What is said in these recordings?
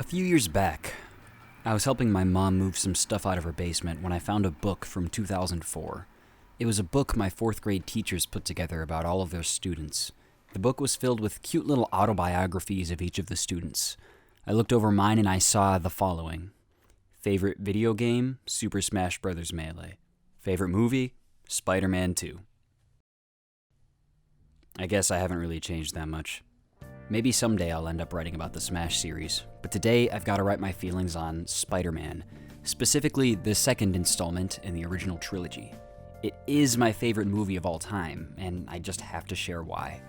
few years back, I was helping my mom move some stuff out of her basement when I found a book from 2004. It was a book my fourth grade teachers put together about all of their students. The book was filled with cute little autobiographies of each of the students. I looked over mine and I saw the following. Favorite video game? Super Smash Bros. Melee. Favorite movie? Spider-Man 2. I guess I haven't really changed that much. Maybe someday I'll end up writing about the Smash series, but today I've got to write my feelings on Spider-Man, specifically the second installment in the original trilogy. It is my favorite movie of all time, and I just have to share why.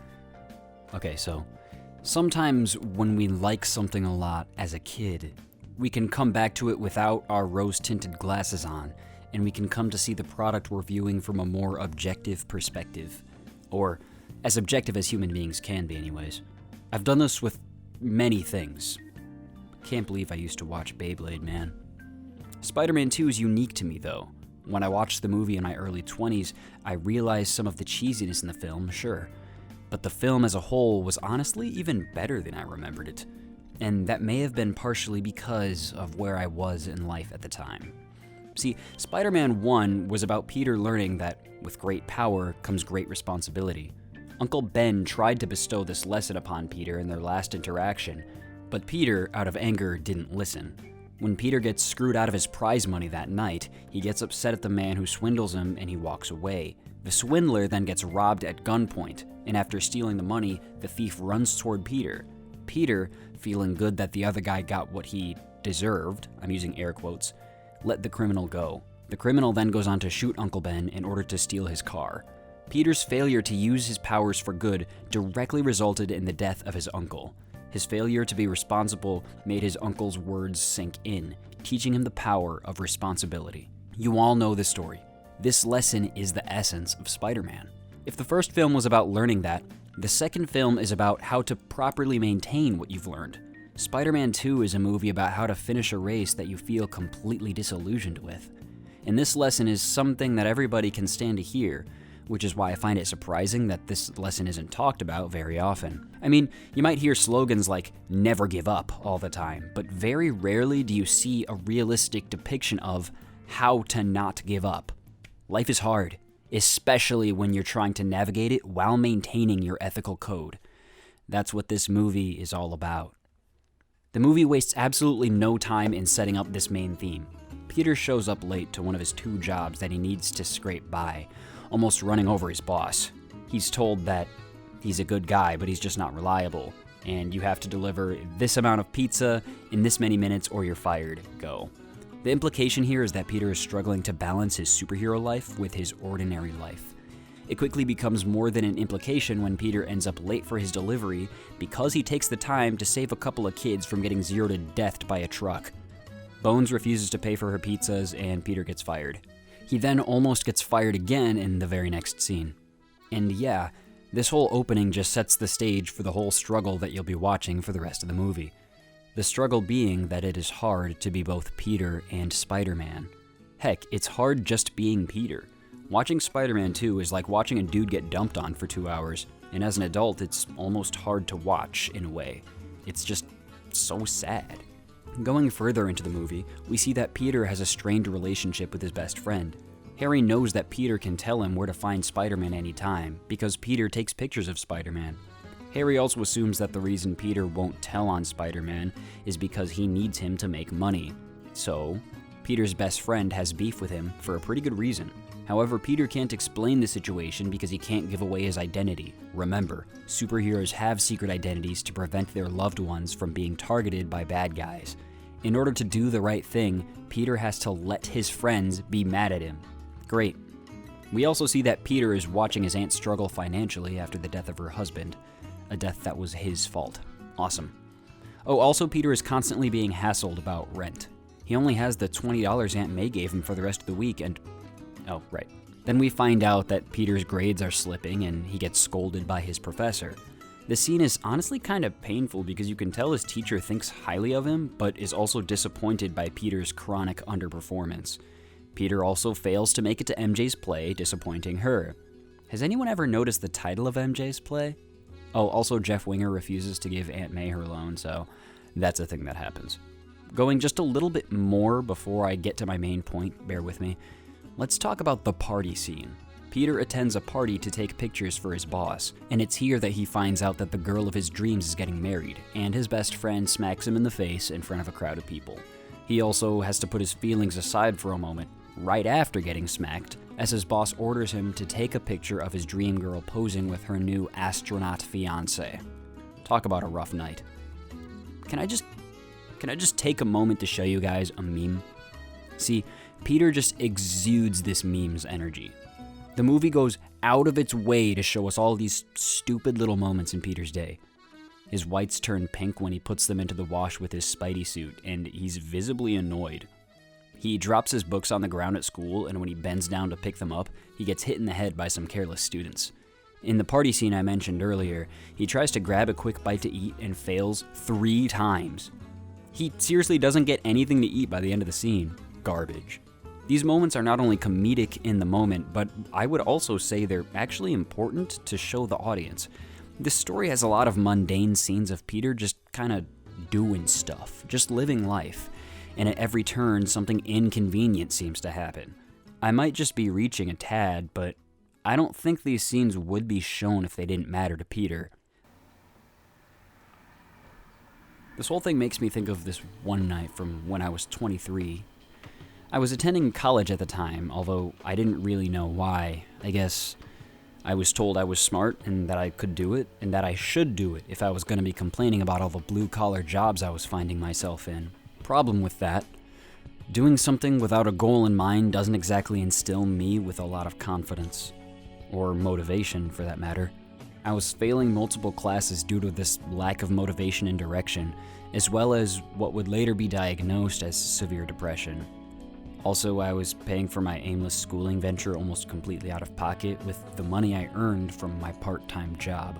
Okay, so sometimes when we like something a lot as a kid, we can come back to it without our rose-tinted glasses on, and we can come to see the product we're viewing from a more objective perspective. Or as objective as human beings can be anyways. I've done this with many things. Can't believe I used to watch Beyblade, man. Spider-Man 2 is unique to me, though. When I watched the movie in my early 20s, I realized some of the cheesiness in the film, sure. But the film as a whole was honestly even better than I remembered it. And that may have been partially because of where I was in life at the time. See, Spider-Man 1 was about Peter learning that with great power comes great responsibility. Uncle Ben tried to bestow this lesson upon Peter in their last interaction, but Peter, out of anger, didn't listen. When Peter gets screwed out of his prize money that night, he gets upset at the man who swindles him and he walks away. The swindler then gets robbed at gunpoint, and after stealing the money, the thief runs toward Peter. Peter, feeling good that the other guy got what he deserved, I'm using air quotes, let the criminal go. The criminal then goes on to shoot Uncle Ben in order to steal his car. Peter's failure to use his powers for good directly resulted in the death of his uncle. His failure to be responsible made his uncle's words sink in, teaching him the power of responsibility. You all know the story. This lesson is the essence of Spider-Man. If the first film was about learning that, the second film is about how to properly maintain what you've learned. Spider-Man 2 is a movie about how to finish a race that you feel completely disillusioned with. And this lesson is something that everybody can stand to hear, which is why I find it surprising that this lesson isn't talked about very often. I mean, you might hear slogans like, never give up, all the time, but very rarely do you see a realistic depiction of how to not give up. Life is hard, especially when you're trying to navigate it while maintaining your ethical code. That's what this movie is all about. The movie wastes absolutely no time in setting up this main theme. Peter shows up late to one of his 2 jobs that he needs to scrape by, almost running over his boss. He's told that he's a good guy, but he's just not reliable, and you have to deliver this amount of pizza in this many minutes or you're fired. Go. The implication here is that Peter is struggling to balance his superhero life with his ordinary life. It quickly becomes more than an implication when Peter ends up late for his delivery because he takes the time to save a couple of kids from getting zeroed to death by a truck. Bones refuses to pay for her pizzas and Peter gets fired. He then almost gets fired again in the very next scene. And yeah, this whole opening just sets the stage for the whole struggle that you'll be watching for the rest of the movie. The struggle being that it is hard to be both Peter and Spider-Man. Heck, it's hard just being Peter. Watching Spider-Man 2 is like watching a dude get dumped on for 2 hours, and as an adult, it's almost hard to watch in a way. It's just so sad. Going further into the movie, we see that Peter has a strained relationship with his best friend. Harry knows that Peter can tell him where to find Spider-Man anytime, because Peter takes pictures of Spider-Man. Harry also assumes that the reason Peter won't tell on Spider-Man is because he needs him to make money. So, Peter's best friend has beef with him for a pretty good reason. However, Peter can't explain the situation because he can't give away his identity. Remember, superheroes have secret identities to prevent their loved ones from being targeted by bad guys. In order to do the right thing, Peter has to let his friends be mad at him. Great. We also see that Peter is watching his aunt struggle financially after the death of her husband, a death that was his fault. Awesome. Oh, also Peter is constantly being hassled about rent. He only has the $20 Aunt May gave him for the rest of the week and... Oh, right. Then we find out that Peter's grades are slipping and he gets scolded by his professor. The scene is honestly kind of painful because you can tell his teacher thinks highly of him, but is also disappointed by Peter's chronic underperformance. Peter also fails to make it to MJ's play, disappointing her. Has anyone ever noticed the title of MJ's play? Oh, also Jeff Winger refuses to give Aunt May her loan, so That's a thing that happens. Going just a little bit more before I get to my main point, bear with me, let's talk about the party scene. Peter attends a party to take pictures for his boss, and it's here that he finds out that the girl of his dreams is getting married, and his best friend smacks him in the face in front of a crowd of people. He also has to put his feelings aside for a moment, right after getting smacked, as his boss orders him to take a picture of his dream girl posing with her new astronaut fiancé. Talk about a rough night. Can I just take a moment to show you guys a meme? See, Peter just exudes this meme's energy. The movie goes out of its way to show us all these stupid little moments in Peter's day. His whites turn pink when he puts them into the wash with his Spidey suit, and he's visibly annoyed. He drops his books on the ground at school, and when he bends down to pick them up, he gets hit in the head by some careless students. In the party scene I mentioned earlier, he tries to grab a quick bite to eat and fails 3 times. He seriously doesn't get anything to eat by the end of the scene. Garbage. These moments are not only comedic in the moment, but I would also say they're actually important to show the audience. This story has a lot of mundane scenes of Peter just kind of doing stuff, just living life, and at every turn something inconvenient seems to happen. I might just be reaching a tad, but I don't think these scenes would be shown if they didn't matter to Peter. This whole thing makes me think of this one night from when I was 23. I was attending college at the time, although I didn't really know why. I guess I was told I was smart and that I could do it, and that I should do it if I was going to be complaining about all the blue-collar jobs I was finding myself in. Problem with that, doing something without a goal in mind doesn't exactly instill me with a lot of confidence. Or motivation, for that matter. I was failing multiple classes due to this lack of motivation and direction, as well as what would later be diagnosed as severe depression. Also, I was paying for my aimless schooling venture almost completely out of pocket with the money I earned from my part-time job.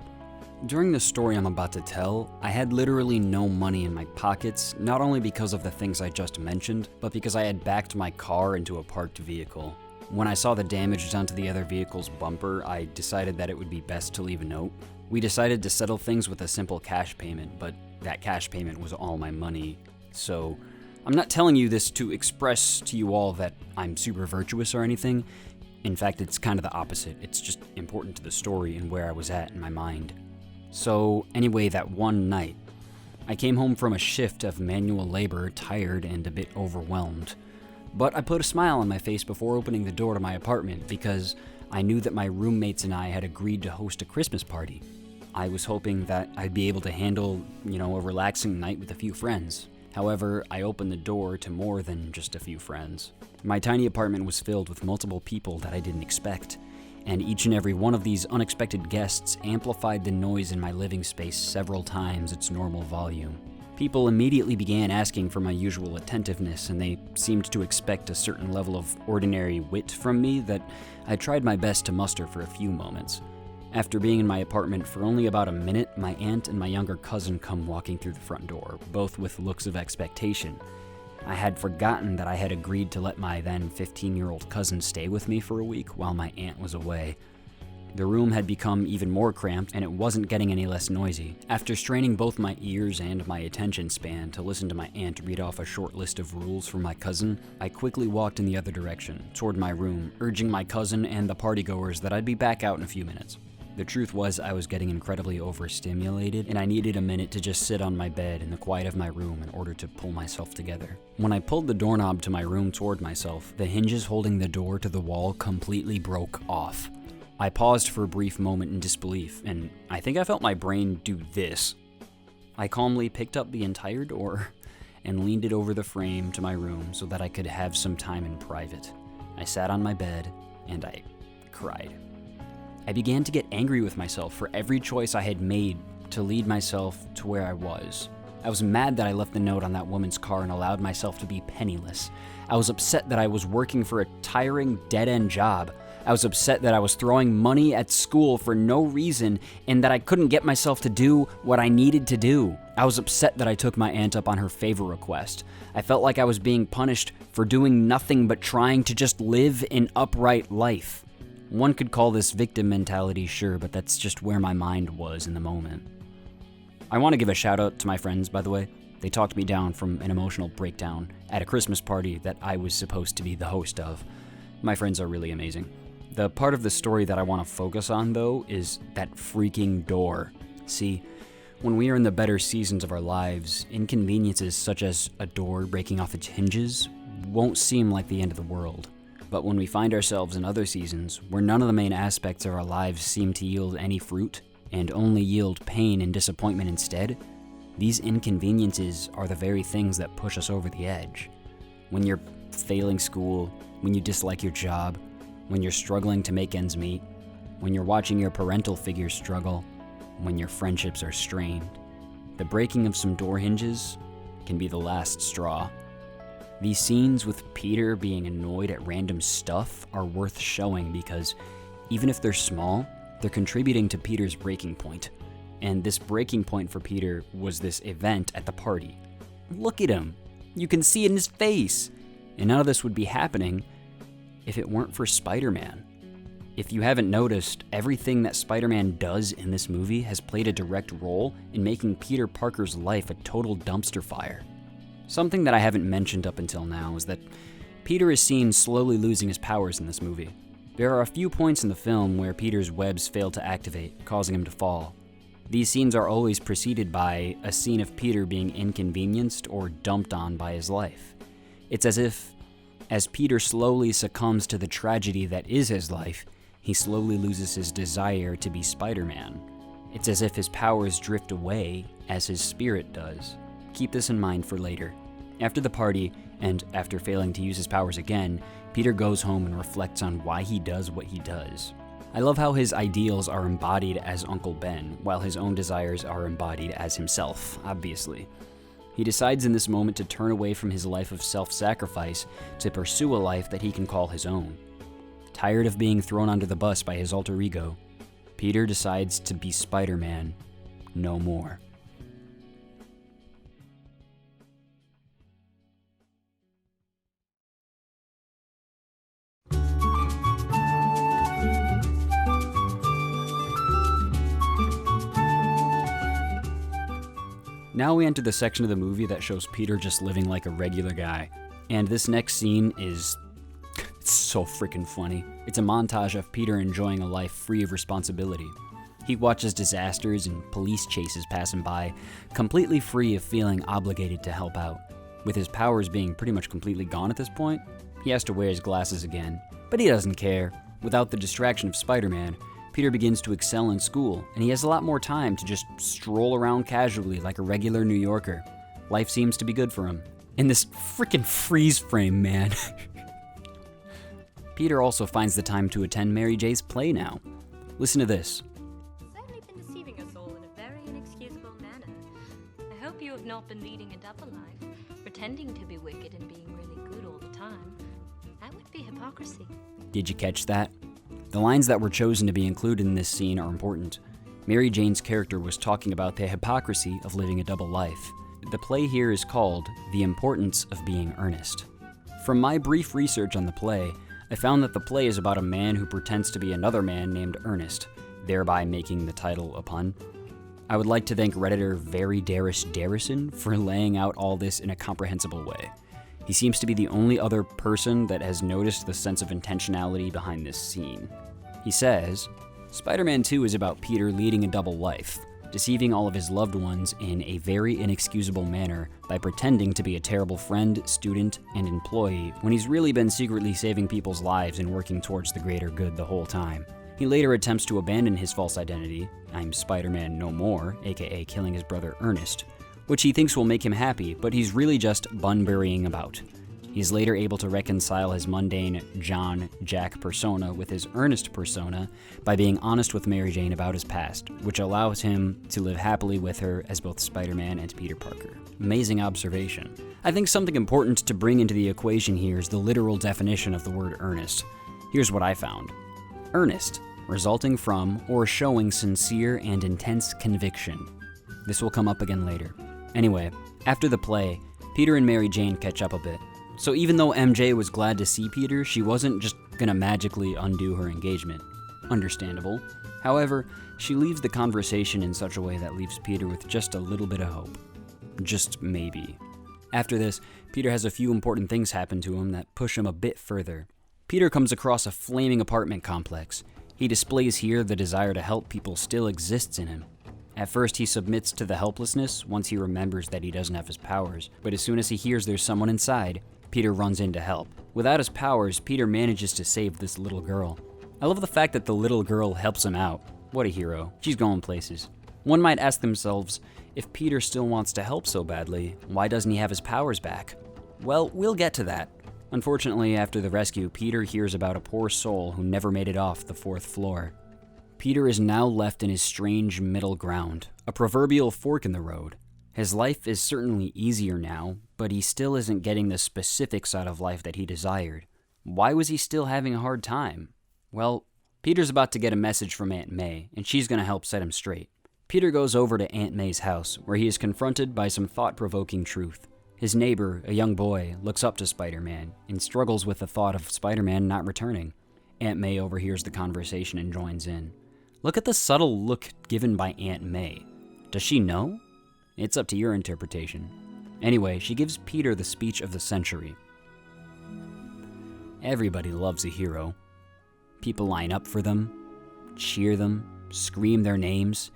During the story I'm about to tell, I had literally no money in my pockets, not only because of the things I just mentioned, but because I had backed my car into a parked vehicle. When I saw the damage done to the other vehicle's bumper, I decided that it would be best to leave a note. We decided to settle things with a simple cash payment, but that cash payment was all my money, so I'm not telling you this to express to you all that I'm super virtuous or anything. In fact, it's kind of the opposite. It's just important to the story and where I was at in my mind. So anyway, that one night, I came home from a shift of manual labor, tired and a bit overwhelmed. But I put a smile on my face before opening the door to my apartment because I knew that my roommates and I had agreed to host a Christmas party. I was hoping that I'd be able to handle, a relaxing night with a few friends. However, I opened the door to more than just a few friends. My tiny apartment was filled with multiple people that I didn't expect, and each and every one of these unexpected guests amplified the noise in my living space several times its normal volume. People immediately began asking for my usual attentiveness, and they seemed to expect a certain level of ordinary wit from me that I tried my best to muster for a few moments. After being in my apartment for only about a minute, my aunt and my younger cousin come walking through the front door, both with looks of expectation. I had forgotten that I had agreed to let my then 15-year-old cousin stay with me for a week while my aunt was away. The room had become even more cramped, and it wasn't getting any less noisy. After straining both my ears and my attention span to listen to my aunt read off a short list of rules for my cousin, I quickly walked in the other direction, toward my room, urging my cousin and the partygoers that I'd be back out in a few minutes. The truth was I was getting incredibly overstimulated, and I needed a minute to just sit on my bed in the quiet of my room in order to pull myself together. When I pulled the doorknob to my room toward myself, the hinges holding the door to the wall completely broke off. I paused for a brief moment in disbelief, and I think I felt my brain do this. I calmly picked up the entire door and leaned it over the frame to my room so that I could have some time in private. I sat on my bed, and I cried. I began to get angry with myself for every choice I had made to lead myself to where I was. I was mad that I left the note on that woman's car and allowed myself to be penniless. I was upset that I was working for a tiring, dead-end job. I was upset that I was throwing money at school for no reason and that I couldn't get myself to do what I needed to do. I was upset that I took my aunt up on her favor request. I felt like I was being punished for doing nothing but trying to just live an upright life. One could call this victim mentality, sure, but that's just where my mind was in the moment. I want to give a shout out to my friends, by the way. They talked me down from an emotional breakdown at a Christmas party that I was supposed to be the host of. My friends are really amazing. The part of the story that I want to focus on, though, is that freaking door. See, when we are in the better seasons of our lives, inconveniences such as a door breaking off its hinges won't seem like the end of the world. But when we find ourselves in other seasons, where none of the main aspects of our lives seem to yield any fruit, and only yield pain and disappointment instead, these inconveniences are the very things that push us over the edge. When you're failing school, when you dislike your job, when you're struggling to make ends meet, when you're watching your parental figures struggle, when your friendships are strained, the breaking of some door hinges can be the last straw. These scenes with Peter being annoyed at random stuff are worth showing because, even if they're small, they're contributing to Peter's breaking point. And this breaking point for Peter was this event at the party. Look at him! You can see it in his face! And none of this would be happening if it weren't for Spider-Man. If you haven't noticed, everything that Spider-Man does in this movie has played a direct role in making Peter Parker's life a total dumpster fire. Something that I haven't mentioned up until now is that Peter is seen slowly losing his powers in this movie. There are a few points in the film where Peter's webs fail to activate, causing him to fall. These scenes are always preceded by a scene of Peter being inconvenienced or dumped on by his life. It's as if, as Peter slowly succumbs to the tragedy that is his life, he slowly loses his desire to be Spider-Man. It's as if his powers drift away as his spirit does. Keep this in mind for later. After the party, and after failing to use his powers again, Peter goes home and reflects on why he does what he does. I love how his ideals are embodied as Uncle Ben, while his own desires are embodied as himself, obviously. He decides in this moment to turn away from his life of self-sacrifice to pursue a life that he can call his own. Tired of being thrown under the bus by his alter ego, Peter decides to be Spider-Man no more. Now we enter the section of the movie that shows Peter just living like a regular guy. And this next scene is it's so freaking funny. It's a montage of Peter enjoying a life free of responsibility. He watches disasters and police chases pass him by, completely free of feeling obligated to help out. With his powers being pretty much completely gone at this point, he has to wear his glasses again. But he doesn't care. Without the distraction of Spider-Man, Peter begins to excel in school, and he has a lot more time to just stroll around casually like a regular New Yorker. Life seems to be good for him. In this freaking freeze frame, man. Peter also finds the time to attend Mary J's play now. Listen to this. Certainly been deceiving us all in a very inexcusable manner. I hope you have not been leading a double life, pretending to be wicked and being really good all the time. That would be hypocrisy. Did you catch that? The lines that were chosen to be included in this scene are important. Mary Jane's character was talking about the hypocrisy of living a double life. The play here is called The Importance of Being Earnest. From my brief research on the play, I found that the play is about a man who pretends to be another man named Ernest, thereby making the title a pun. I would like to thank Redditor Very Darish Darrison for laying out all this in a comprehensible way. He seems to be the only other person that has noticed the sense of intentionality behind this scene. He says, Spider-Man 2 is about Peter leading a double life, deceiving all of his loved ones in a very inexcusable manner by pretending to be a terrible friend, student, and employee when he's really been secretly saving people's lives and working towards the greater good the whole time. He later attempts to abandon his false identity, I'm Spider-Man no more, aka killing his brother Ernest, which he thinks will make him happy, but he's really just bunburying about. He's later able to reconcile his mundane John Jack persona with his Ernest persona by being honest with Mary Jane about his past, which allows him to live happily with her as both Spider-Man and Peter Parker. Amazing observation. I think something important to bring into the equation here is the literal definition of the word earnest. Here's what I found. Earnest, resulting from or showing sincere and intense conviction. This will come up again later. Anyway, after the play, Peter and Mary Jane catch up a bit. So even though MJ was glad to see Peter, she wasn't just gonna magically undo her engagement. Understandable. However, she leaves the conversation in such a way that leaves Peter with just a little bit of hope. Just maybe. After this, Peter has a few important things happen to him that push him a bit further. Peter comes across a flaming apartment complex. He displays here the desire to help people still exists in him. At first, he submits to the helplessness once he remembers that he doesn't have his powers, but as soon as he hears there's someone inside, Peter runs in to help. Without his powers, Peter manages to save this little girl. I love the fact that the little girl helps him out. What a hero. She's going places. One might ask themselves, if Peter still wants to help so badly, why doesn't he have his powers back? Well, we'll get to that. Unfortunately, after the rescue, Peter hears about a poor soul who never made it off the 4th floor. Peter is now left in his strange middle ground, a proverbial fork in the road. His life is certainly easier now, but he still isn't getting the specifics out of life that he desired. Why was he still having a hard time? Well, Peter's about to get a message from Aunt May, and she's going to help set him straight. Peter goes over to Aunt May's house, where he is confronted by some thought-provoking truth. His neighbor, a young boy, looks up to Spider-Man and struggles with the thought of Spider-Man not returning. Aunt May overhears the conversation and joins in. Look at the subtle look given by Aunt May. Does she know? It's up to your interpretation. Anyway, she gives Peter the speech of the century. Everybody loves a hero. People line up for them, cheer them, scream their names,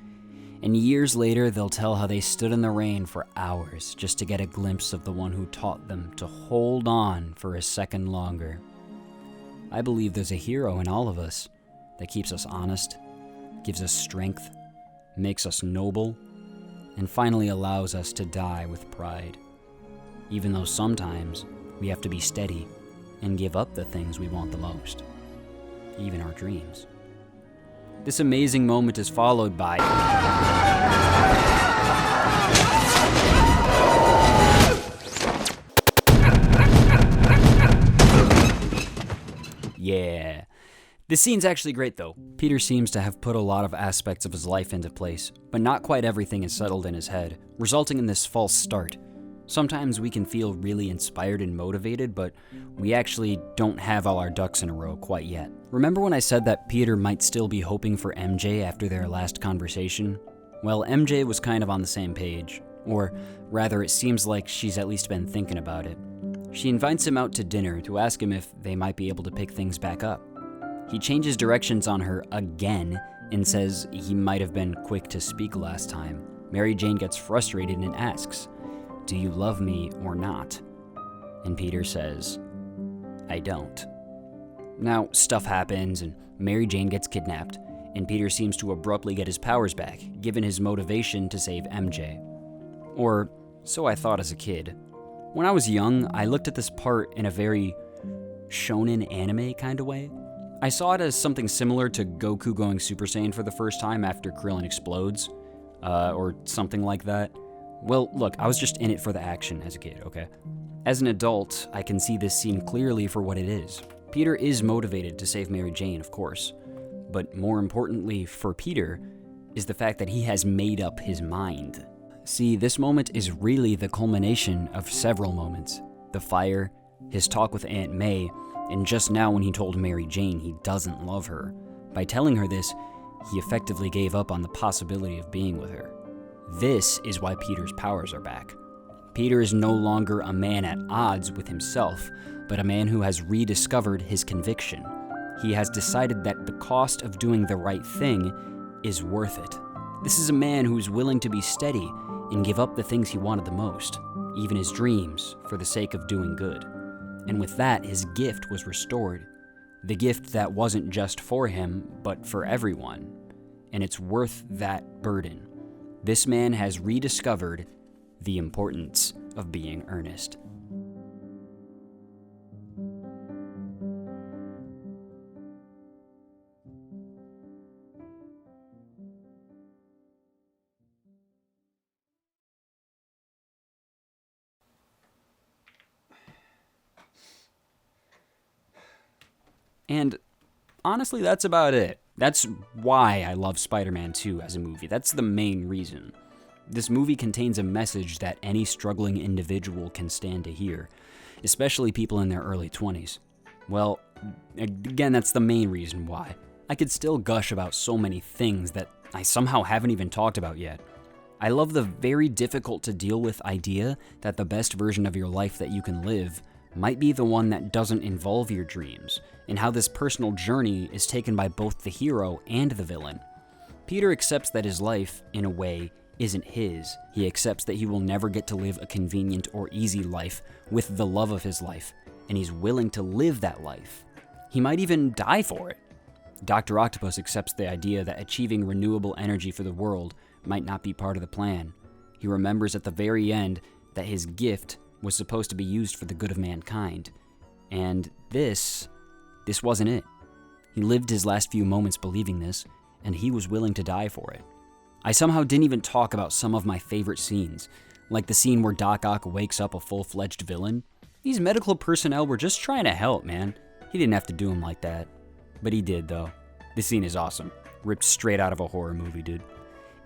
and years later they'll tell how they stood in the rain for hours just to get a glimpse of the one who taught them to hold on for a second longer. I believe there's a hero in all of us that keeps us honest, gives us strength, makes us noble, and finally allows us to die with pride. Even though sometimes we have to be steady and give up the things we want the most, even our dreams. This amazing moment is followed by... Yeah. This scene's actually great though. Peter seems to have put a lot of aspects of his life into place, but not quite everything is settled in his head, resulting in this false start. Sometimes we can feel really inspired and motivated, but we actually don't have all our ducks in a row quite yet. Remember when I said that Peter might still be hoping for MJ after their last conversation? Well, MJ was kind of on the same page. Or rather, it seems like she's at least been thinking about it. She invites him out to dinner to ask him if they might be able to pick things back up. He changes directions on her again and says he might have been quick to speak last time. Mary Jane gets frustrated and asks, "Do you love me or not?" And Peter says, "I don't." Now, stuff happens and Mary Jane gets kidnapped, and Peter seems to abruptly get his powers back, given his motivation to save MJ. Or, so I thought as a kid. When I was young, I looked at this part in a very shonen anime kind of way. I saw it as something similar to Goku going Super Saiyan for the first time after Krillin explodes, or something like that. Well, look, I was just in it for the action as a kid, okay? As an adult, I can see this scene clearly for what it is. Peter is motivated to save Mary Jane, of course. But more importantly for Peter is the fact that he has made up his mind. See, this moment is really the culmination of several moments. The fire, his talk with Aunt May, and just now when he told Mary Jane he doesn't love her. By telling her this, he effectively gave up on the possibility of being with her. This is why Peter's powers are back. Peter is no longer a man at odds with himself, but a man who has rediscovered his conviction. He has decided that the cost of doing the right thing is worth it. This is a man who is willing to be steady and give up the things he wanted the most, even his dreams, for the sake of doing good. And with that, his gift was restored. The gift that wasn't just for him, but for everyone. And it's worth that burden. This man has rediscovered the importance of being earnest. And honestly, that's about it. That's why I love Spider-Man 2 as a movie. That's the main reason. This movie contains a message that any struggling individual can stand to hear, especially people in their early 20s. Well, again, that's the main reason why. I could still gush about so many things that I somehow haven't even talked about yet. I love the very difficult to deal with idea that the best version of your life that you can live might be the one that doesn't involve your dreams, and how this personal journey is taken by both the hero and the villain. Peter accepts that his life, in a way, isn't his. He accepts that he will never get to live a convenient or easy life with the love of his life, and he's willing to live that life. He might even die for it. Doctor Octopus accepts the idea that achieving renewable energy for the world might not be part of the plan. He remembers at the very end that his gift was supposed to be used for the good of mankind. And this wasn't it. He lived his last few moments believing this, and he was willing to die for it. I somehow didn't even talk about some of my favorite scenes, like the scene where Doc Ock wakes up a full-fledged villain. These medical personnel were just trying to help, man. He didn't have to do him like that. But he did, though. This scene is awesome. Ripped straight out of a horror movie, dude.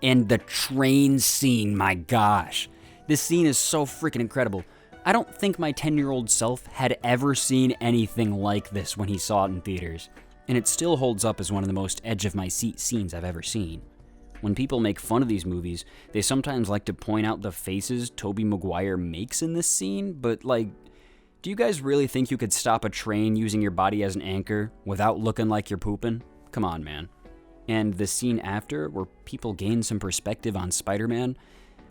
And the train scene, my gosh. This scene is so freaking incredible. I don't think my 10-year-old self had ever seen anything like this when he saw it in theaters. And it still holds up as one of the most edge-of-my-seat scenes I've ever seen. When people make fun of these movies, they sometimes like to point out the faces Tobey Maguire makes in this scene, but do you guys really think you could stop a train using your body as an anchor without looking like you're pooping? Come on, man. And the scene after, where people gain some perspective on Spider-Man,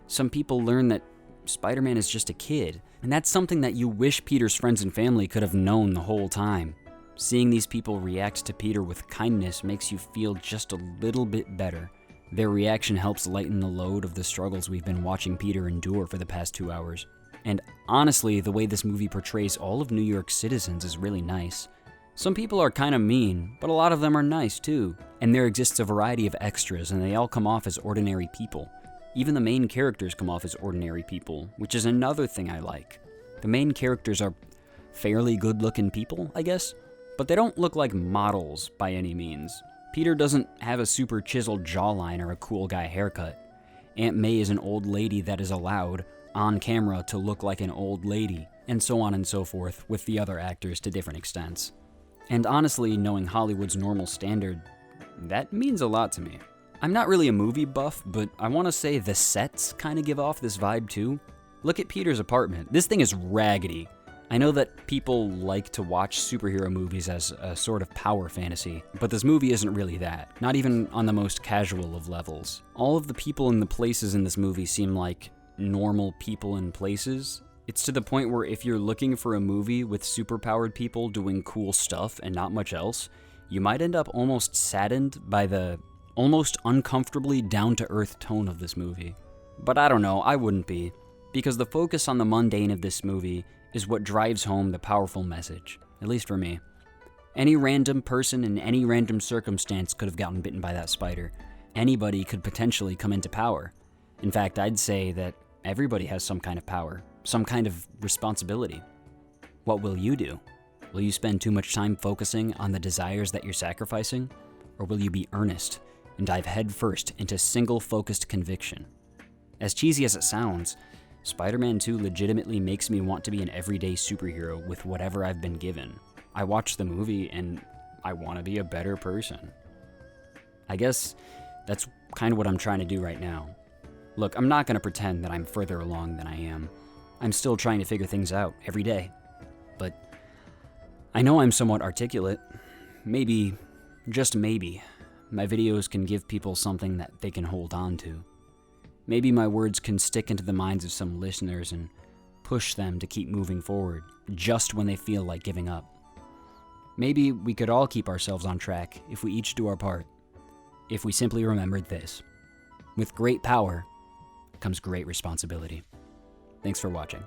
some people learn that Spider-Man is just a kid, and that's something that you wish Peter's friends and family could have known the whole time. Seeing these people react to Peter with kindness makes you feel just a little bit better. Their reaction helps lighten the load of the struggles we've been watching Peter endure for the past 2 hours. And honestly, the way this movie portrays all of New York's citizens is really nice. Some people are kind of mean, but a lot of them are nice too. And there exists a variety of extras, and they all come off as ordinary people. Even the main characters come off as ordinary people, which is another thing I like. The main characters are fairly good-looking people, I guess, but they don't look like models by any means. Peter doesn't have a super chiseled jawline or a cool guy haircut. Aunt May is an old lady that is allowed, on camera, to look like an old lady, and so on and so forth with the other actors to different extents. And honestly, knowing Hollywood's normal standard, that means a lot to me. I'm not really a movie buff, but I want to say the sets kind of give off this vibe too. Look at Peter's apartment. This thing is raggedy. I know that people like to watch superhero movies as a sort of power fantasy, but this movie isn't really that, not even on the most casual of levels. All of the people and the places in this movie seem like normal people and places. It's to the point where if you're looking for a movie with superpowered people doing cool stuff and not much else, you might end up almost saddened by the almost uncomfortably down-to-earth tone of this movie. But I don't know, I wouldn't be, because the focus on the mundane of this movie is what drives home the powerful message, at least for me. Any random person in any random circumstance could have gotten bitten by that spider. Anybody could potentially come into power. In fact, I'd say that everybody has some kind of power, some kind of responsibility. What will you do? Will you spend too much time focusing on the desires that you're sacrificing? Or will you be earnest and dive headfirst into single-focused conviction? As cheesy as it sounds, Spider-Man 2 legitimately makes me want to be an everyday superhero with whatever I've been given. I watch the movie and I want to be a better person. I guess that's kind of what I'm trying to do right now. Look, I'm not going to pretend that I'm further along than I am. I'm still trying to figure things out every day. But I know I'm somewhat articulate. Maybe, just maybe, my videos can give people something that they can hold on to. Maybe my words can stick into the minds of some listeners and push them to keep moving forward, just when they feel like giving up. Maybe we could all keep ourselves on track if we each do our part. If we simply remembered this: with great power comes great responsibility. Thanks for watching.